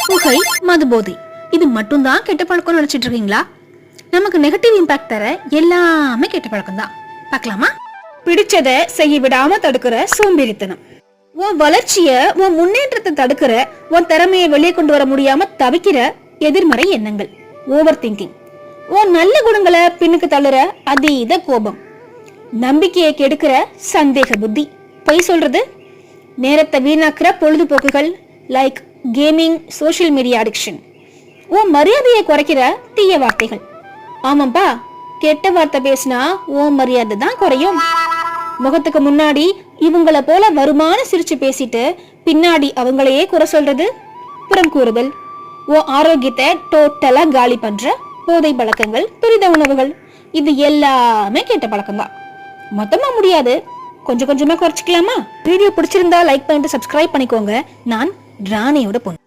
புகை, மதுபோதை இது மட்டும்தான் கெட்ட பழக்கம் நினைச்சிட்டு இருக்கீங்களா? நமக்கு நெகட்டிவ் இம்பாக்ட் தர எல்லாமே கெட்ட பழக்கம் தான். பார்க்கலாமா? பிடிச்சத செய்ய விடாம தடுக்கிற சோம்பேறித்தனம், உன் வளர்ச்சிய, உன் முன்னேற்றத்தை தடுக்கிற, உன் திறமையை வெளியே கொண்டு வர முடியாம தவிக்கிற எதிர்மறை எண்ணங்கள், ஓவர் திங்கிங், உன் நல்ல குணங்களை பின்னுக்கு தள்ளுற அதீத கோபம், நம்பிக்கையை கெடுக்கிற சந்தேக புத்தி, பொய் சொல்றது, நேரத்தை வீணாக்குற பொழுதுபோக்குகள் like gaming, social media addiction, உன் மரியாதையை குறைக்கிற தீய வார்த்தைகள். ஆமாப்பா, கெட்ட வார்த்தை பேசினா உன் மரியாதை தான் குறையும். முகத்துக்கு முன்னாடி இவங்கள போல வருமான சிரிச்சு பேசிட்டு பின்னாடி அவங்களையே குறை சொல்றது, புறம் கூறுதல், உன் ஆரோக்கியத்தை டோட்டலா காலி பண்ற போதை பழக்கங்கள், துரித உணவுகள், இது எல்லாமே கெட்ட பழக்கம் தான். மொத்தமா முடியாது, கொஞ்சம் கொஞ்சமா குறைச்சிக்கலாமா? வீடியோ பிடிச்சிருந்தா லைக் பண்ணிட்டு சப்ஸ்கிரைப் பண்ணிக்கோங்க. நான் ராணியோட பொண்ணு.